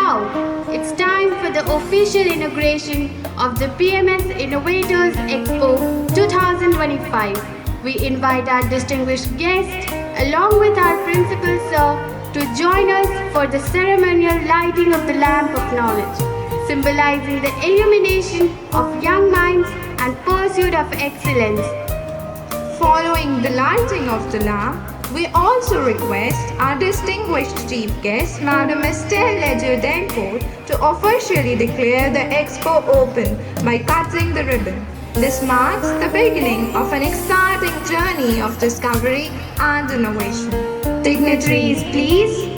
Now, it's time for the official inauguration of the PMS Innovators Expo 2025. We invite our distinguished guest, along with our principal sir, to join us for the ceremonial lighting of the lamp of knowledge, symbolizing the illumination of young minds and pursuit of excellence. Following the lighting of the lamp, we also request our distinguished chief guest, Madam Estelle Ledger Dencourt, to officially declare the expo open by cutting the ribbon. This marks the beginning of an exciting journey of discovery and innovation. Dignitaries, please.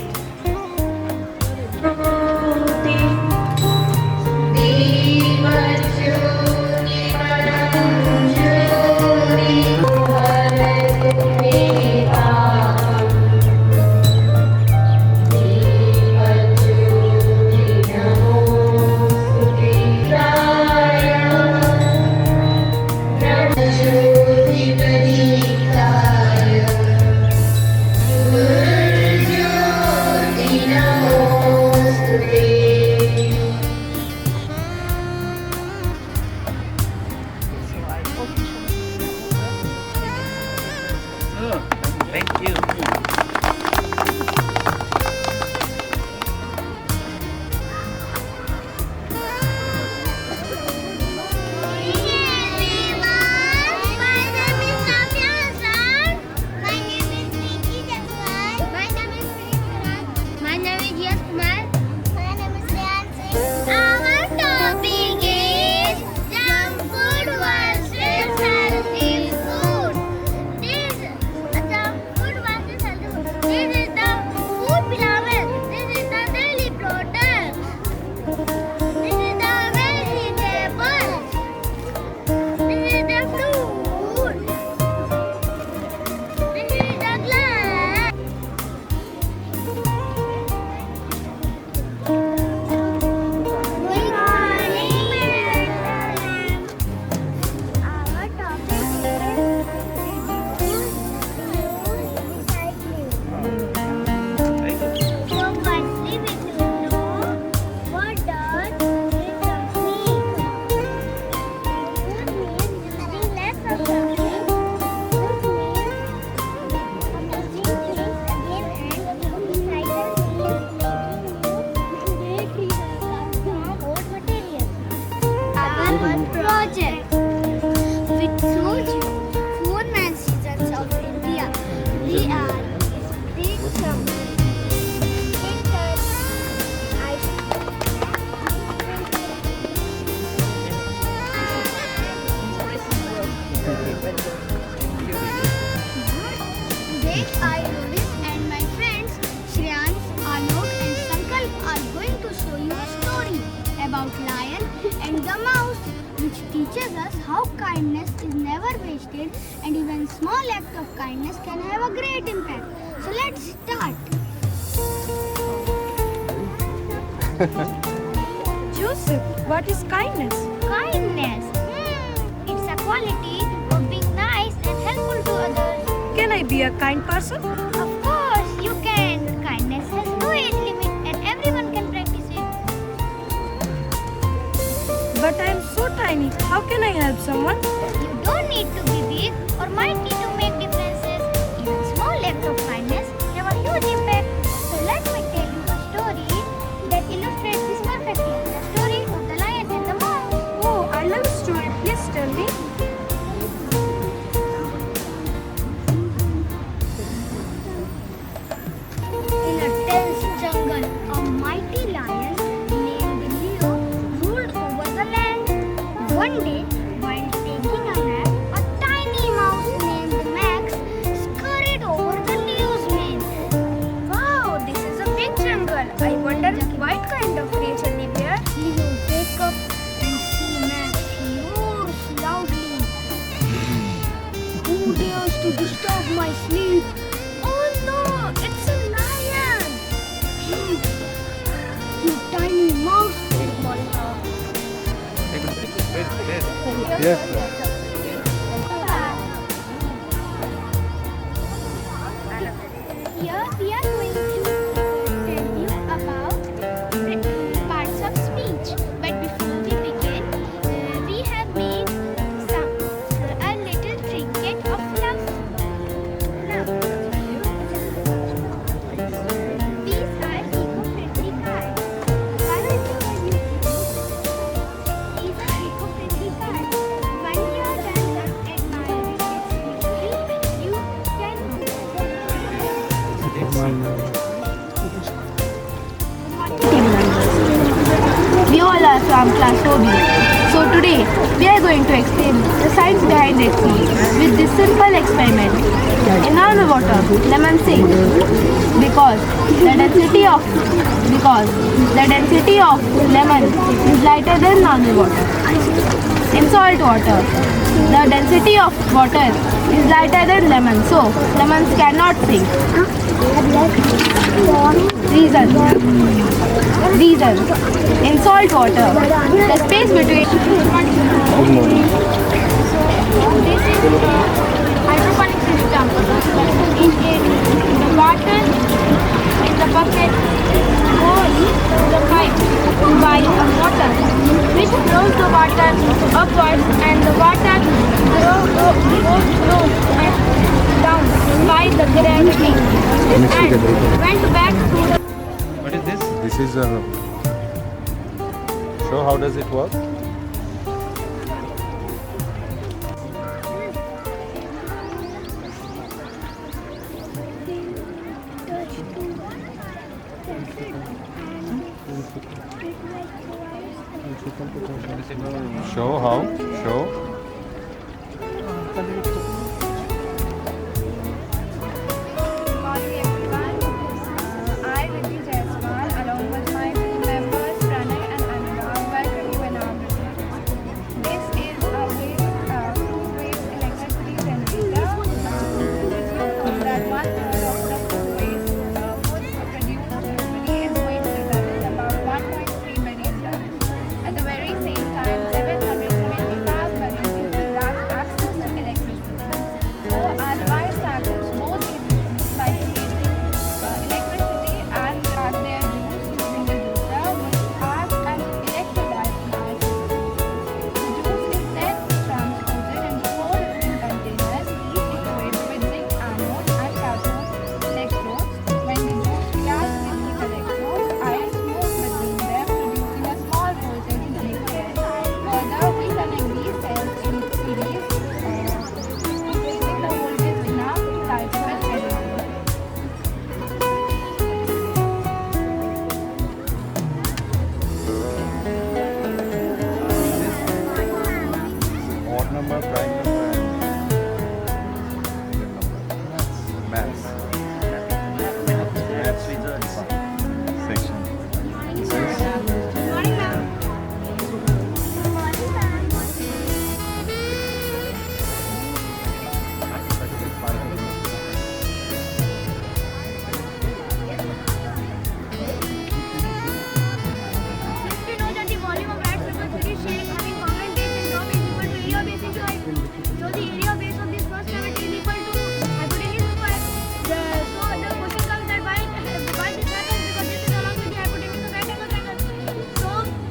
Thank you. Project with huge 4-man seasons of India. We are big some Today I, Rohit and my friends Shreyans, Alok and Sankalp are going to show you a story about lion and the mouse, which teaches us how kindness is never wasted and even small act of kindness can have a great impact. So let's start. Joseph, what is kindness? Kindness. It's a quality of being nice and helpful to others. Can I be a kind person? Of course, you can. Kindness has no age limit and everyone can practice it. But I am so tiny. How can I help someone? You don't need to be big or mighty to make differences. Even small act of kindness have a huge impact. So let me tell you a story that illustrates this perfectly. The story of the lion and the mouse. Oh, I love a story. Please tell me. In a dense jungle, a mighty lion named Leo ruled over the land. One day, while taking a nap, a tiny mouse named Max scurried over the Leo's mane. Wow, this is a big jungle. I wonder what kind of creature live here. Leo wakes up and see Max. He roars loudly. Who dares to disturb my sleep? Oh no, it's a lion. You tiny mouse, said Molly. Here we are going to tell you about We all are from class OB. So today we are going to explain the science behind X with this simple experiment. In normal water, lemon sinks because the density of lemon is lighter than normal water. In salt water, the density of water is lighter than lemon, so lemons cannot sink. Reason. In salt water, the space between This is hydroponic system. In it, the water in the bucket goes to the pipe by a motor, which throws the water upwards, and the water goes down by the gravity and went back to the. What is this? This is a show how does it work? Show how? Show. Morning everyone. I, Riddhi Jaiswal, along with my team members Pranay and Anurag, welcome you in our business. This is a food-waste electricity generator. Did you know that 1/3 of the food waste produced usually is wasted, that is about 1.3 million tons. At the very same time, 775 million people lack access to electricity. So our device tackles both issues by creating electricity and their use using the juicer, which acts as electrolyte in our system. The juice is then transported in 4 different containers, each equipped with zinc anode and cathode electrodes. When the juice reacts with these electrodes, ions move between them, producing a small voltage in the cell. Further, we connect these cells in series, increasing the voltage enough to cycle everything. Odd number, prime number, and maths. Maths section. This is We know that the volume of Earth's superficie shape having common base and drop is equal to area base into height. So the area base of this first cavity is equal to hypotenuse square. So the question comes that why this happens, because this is along with the hypotenuse of right angle triangle. So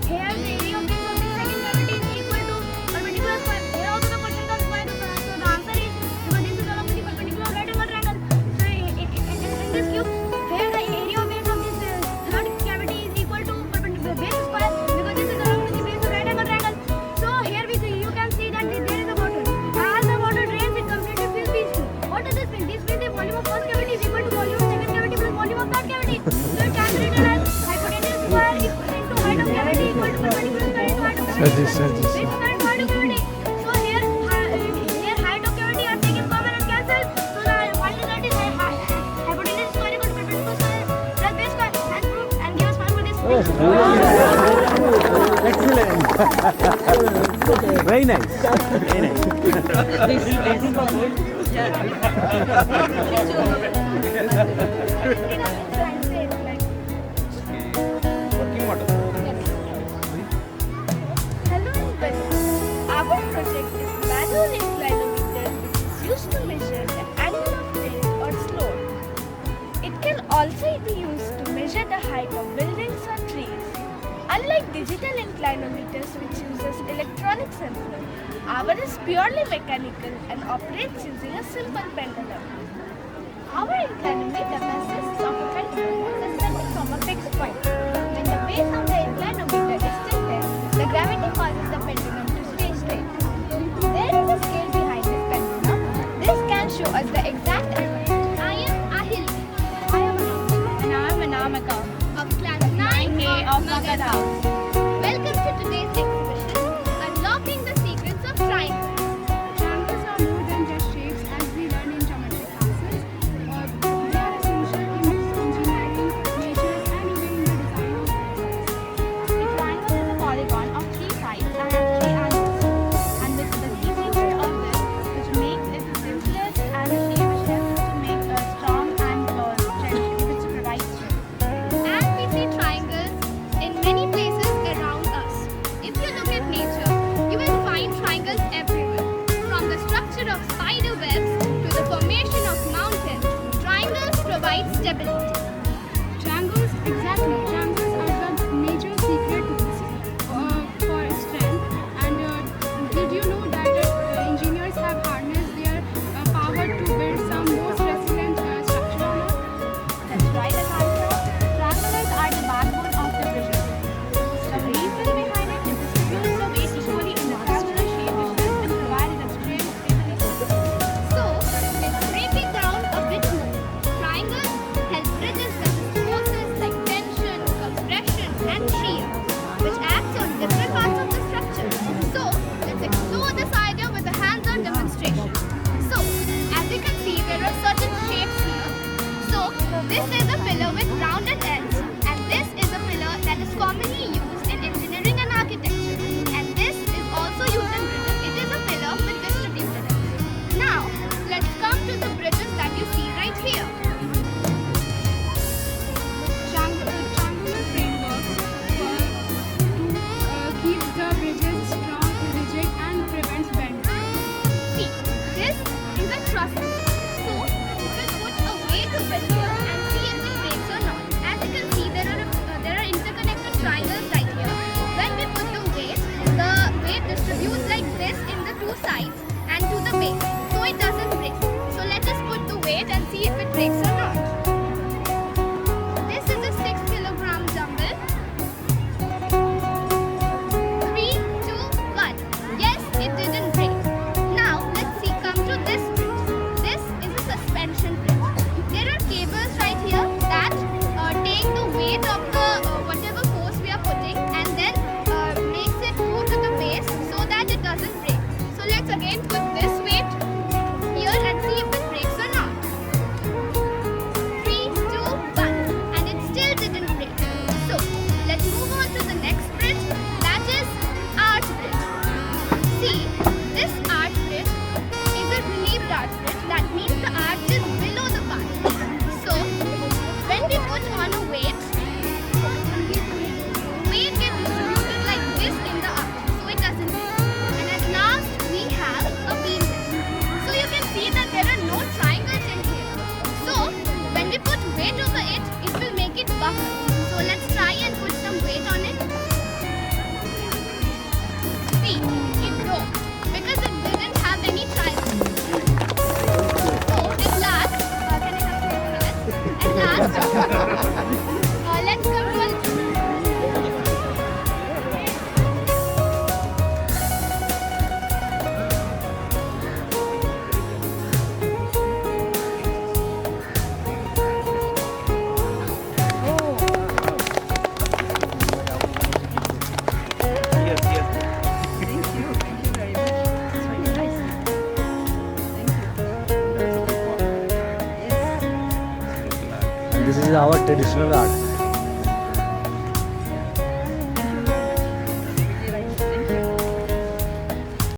here the area base of this second cavity is equal to perpendicular square. Here also the question comes why. So the answer is because this is along with the perpendicular right angle triangle. So in this cube, here the area base of this third cavity is equal to perpendicular base square, because this is along with the base of right angle triangle. So here you can see that there is a water. As the water drains, it completely fills these two. What does this mean? This means the volume of first cavity is equal to volume of second cavity plus volume of third cavity. So it can be written as hypotenuse square into height of cavity equal to perpendicular square into height of cavity. Base square into height of cavity. So here height of cavity are taken common and cancelled. So the final result is hypotenuse square equal to perpendicular square plus base square, as proved, and give us 1 for this. Very nice. Very nice. working model. Hello everyone. Our project is manual inclinometer, which is used to measure the angle of tilt or slope. It can also be used to measure the height of buildings or trees. Unlike digital inclinometers, which uses electronic sensor, ours is purely mechanical and operates using a simple pendulum. Our inclinometer consists of a pendulum suspended from a fixed point. When the base of the inclinometer is tilted, the gravity causes the pendulum to stay straight. There is a scale behind this pendulum. This can show us the exact angle. I am Ahil. I am Anamika of class 9A of Magad House. Welcome sides and to the base so it doesn't break. So let us put the weight and see if it breaks or not. This is a 6 kilogram dumbbell. 3, 2, 1. Yes, it didn't break. Now let's see, come to this bridge. This is a suspension bridge. There are cables right here that take the weight of the whatever force we are putting and then makes it go to the base so that it doesn't break. So let's again put this weight here and see if it breaks or not. 3, 2, 1. And it still didn't break. So let's move on to the next bridge, that is arch bridge. See, this arch bridge is a relieved arch bridge. That means the arch is below the part. So when we put on a weight gets distributed like this in the arch, so it doesn't break. And at last we have a beam bridge. So you can see that there are no triangles in here. So when we put weight over it, it will make it buckle. So let's try and put some weight on it. See, it broke because it didn't have any triangles. So at last, can I have your hands? At last, let's come to Yes, yes. That's a big one. This is our traditional art.